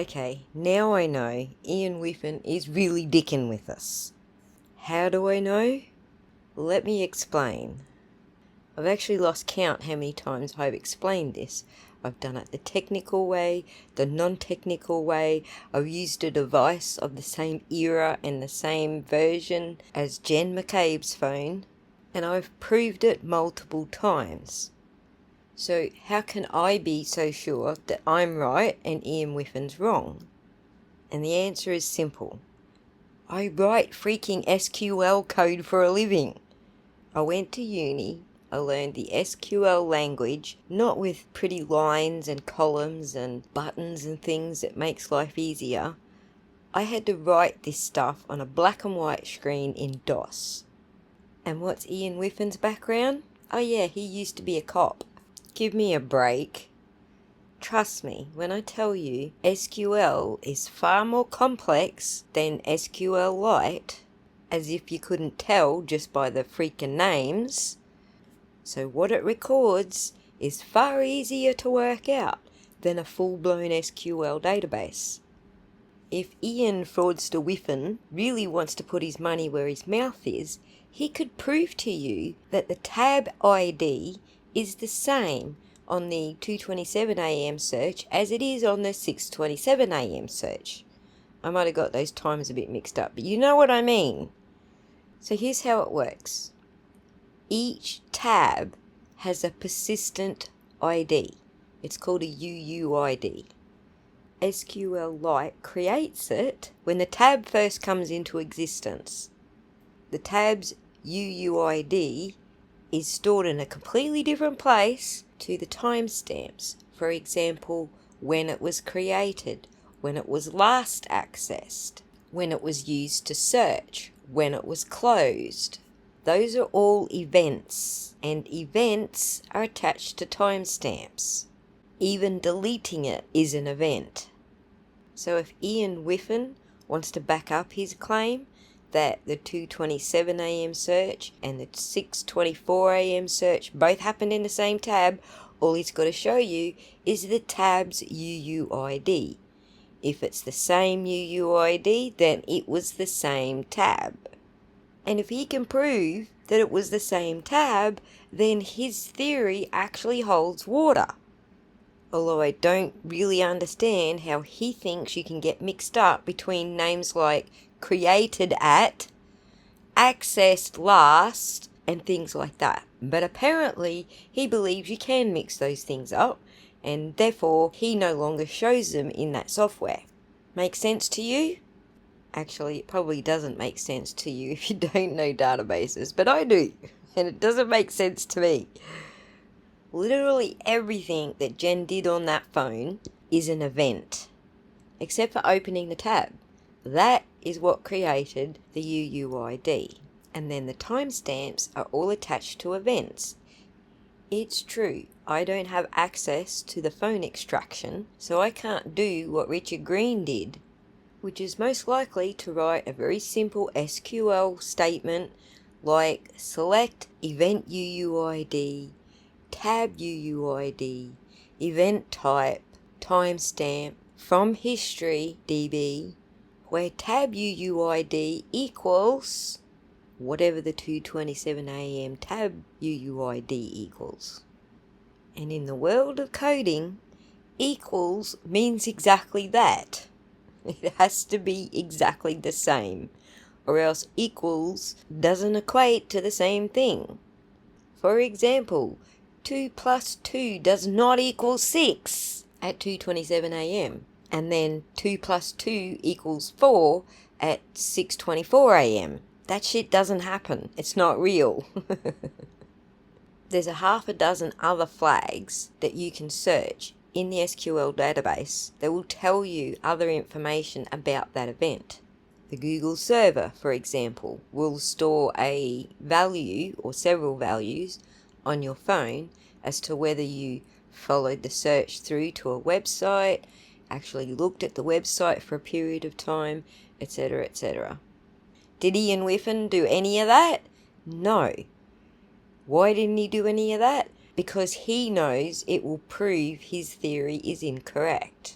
Okay, now I know Ian Whiffen is really dicking with us. How do I know? Let me explain. I've actually lost count how many times I've explained this. I've done it the technical way, the non-technical way. I've used a device of the same era and the same version as Jen McCabe's phone, and I've proved it multiple times. So how can I be so sure that I'm right and Ian Whiffen's wrong? And the answer is simple. I write freaking SQL code for a living. I went to uni. I learned the SQL language, not with pretty lines and columns and buttons and things that makes life easier. I had to write this stuff on a black and white screen in DOS. And what's Ian Whiffen's background? Oh yeah, he used to be a cop. Give me a break. Trust me when I tell you SQL is far more complex than SQLite, as if you couldn't tell just by the freaking names. So what it records is far easier to work out than a full-blown SQL database. If Ian Fraudster Whiffen really wants to put his money where his mouth is, he could prove to you that the tab ID is the same on the 2:27am search as it is on the 6:27am search. I might have got those times a bit mixed up, but you know what I mean. So here's how it works. Each tab has a persistent ID. It's called a UUID. SQLite creates it when the tab first comes into existence. The tab's UUID is stored in a completely different place to the timestamps. For example, when it was created, when it was last accessed, when it was used to search, when it was closed. Those are all events, and events are attached to timestamps. Even deleting it is an event. So if Ian Whiffen wants to back up his claim that the 2:27am search and the 6:24am search both happened in the same tab, all he's got to show you is the tab's UUID. If it's the same UUID, then it was the same tab. And if he can prove that it was the same tab, then his theory actually holds water. Although I don't really understand how he thinks you can get mixed up between names like created at, accessed last, and things like that. But apparently he believes you can mix those things up, and therefore he no longer shows them in that software. Make sense to you? Actually, it probably doesn't make sense to you if you don't know databases, but I do, and it doesn't make sense to me. Literally everything that Jen did on that phone is an event, except for opening the tab. That is what created the UUID, and then the timestamps are all attached to events. It's true, I don't have access to the phone extraction, so I can't do what Richard Green did, which is most likely to write a very simple SQL statement like select event UUID, tab UUID, event type, timestamp, from history DB, where tab UUID equals whatever the 2:27am tab UUID equals. And in the world of coding, equals means exactly that. It has to be exactly the same, or else equals doesn't equate to the same thing. For example, 2 plus 2 does not equal 6 at 2:27am, and then 2 plus 2 equals 4 at 6:24am. That shit doesn't happen. It's not real. There's a half a dozen other flags that you can search in the SQL database that will tell you other information about that event. The Google server, for example, will store a value or several values on your phone as to whether you followed the search through to a website, actually looked at the website for a period of time, etc., etc. Did Ian Whiffen do any of that? No. Why didn't he do any of that? Because he knows it will prove his theory is incorrect.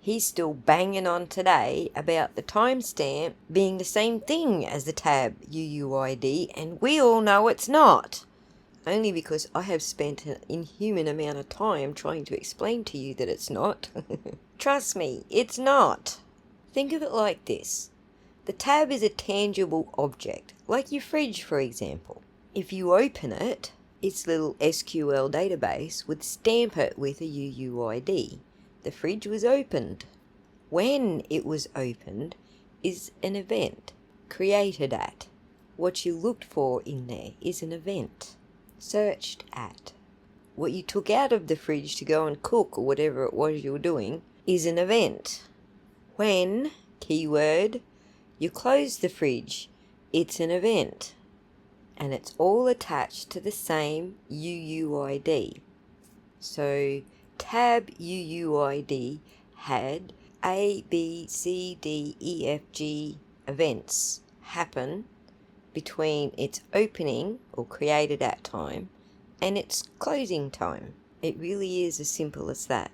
He's still banging on today about the timestamp being the same thing as the tab UUID, and we all know it's not. Only because I have spent an inhuman amount of time trying to explain to you that it's not. Trust me, it's not. Think of it like this. The tab is a tangible object, like your fridge, for example. If you open it, its little SQL database would stamp it with a UUID. The fridge was opened. When it was opened is an event, created at. What you looked for in there is an event, searched at. What you took out of the fridge to go and cook or whatever it was you were doing is an event. When, keyword, you close the fridge, it's an event. And it's all attached to the same UUID. So tab UUID had A, B, C, D, E, F, G events happen between its opening or created at time and its closing time. It really is as simple as that.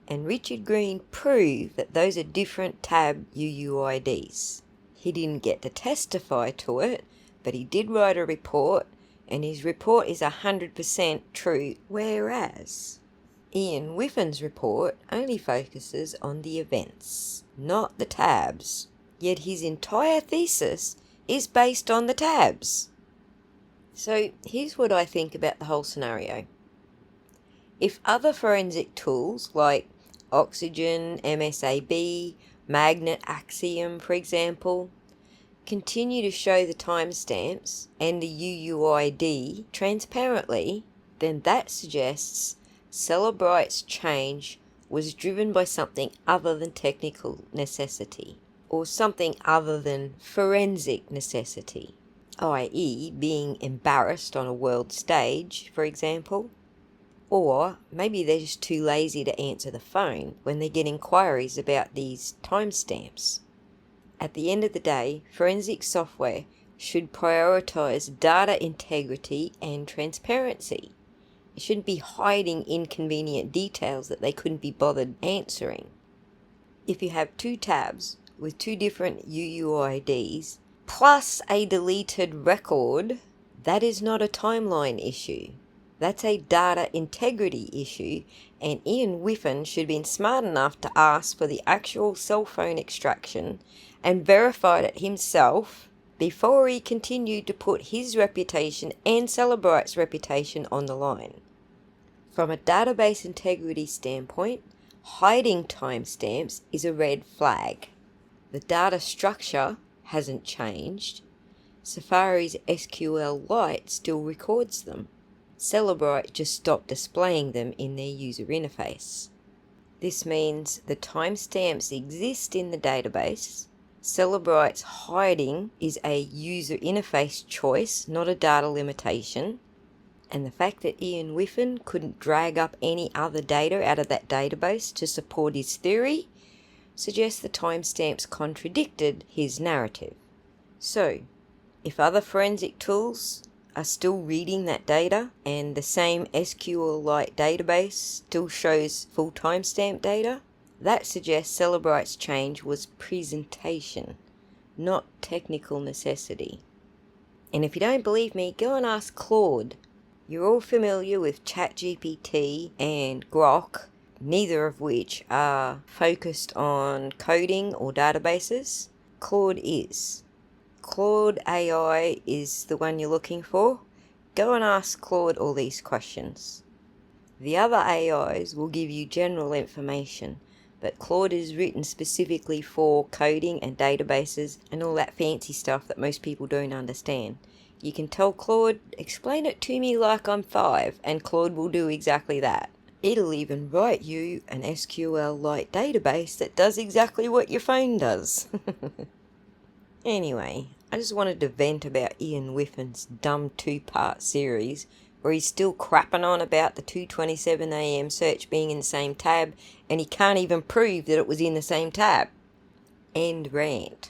And Richard Green proved that those are different tab UUIDs. He didn't get to testify to it, but he did write a report, and his report is 100% true, whereas Ian Whiffen's report only focuses on the events, not the tabs. Yet his entire thesis is based on the tabs. So here's what I think about the whole scenario. If other forensic tools like Oxygen, MSAB, Magnet Axiom, for example, continue to show the timestamps and the UUID transparently, then that suggests SQLite's change was driven by something other than technical necessity, or something other than forensic necessity, i.e. being embarrassed on a world stage, for example. Or maybe they're just too lazy to answer the phone when they get inquiries about these timestamps. At the end of the day, forensic software should prioritise data integrity and transparency. It shouldn't be hiding inconvenient details that they couldn't be bothered answering. If you have two tabs with two different UUIDs plus a deleted record, that is not a timeline issue. That's a data integrity issue, and Ian Whiffen should have been smart enough to ask for the actual cell phone extraction and verified it himself before he continued to put his reputation and SQLite's reputation on the line. From a database integrity standpoint, hiding timestamps is a red flag. The data structure hasn't changed. Safari's SQLite still records them. SQLite just stopped displaying them in their user interface. This means the timestamps exist in the database. SQLite's hiding is a user interface choice, not a data limitation. And the fact that Ian Whiffen couldn't drag up any other data out of that database to support his theory suggests the timestamps contradicted his narrative. So, if other forensic tools are still reading that data and the same SQLite database still shows full timestamp data, that suggests SQLite's change was presentation, not technical necessity. And if you don't believe me, go and ask Claude. You're all familiar with ChatGPT and Grok, neither of which are focused on coding or databases. Claude is. Claude AI is the one you're looking for. Go and ask Claude all these questions. The other AIs will give you general information, but Claude is written specifically for coding and databases and all that fancy stuff that most people don't understand. You can tell Claude, explain it to me like I'm 5, and Claude will do exactly that. It'll even write you an SQLite database that does exactly what your phone does. Anyway, I just wanted to vent about Ian Whiffen's dumb 2-part series where he's still crapping on about the 2:27 AM search being in the same tab and he can't even prove that it was in the same tab. End rant.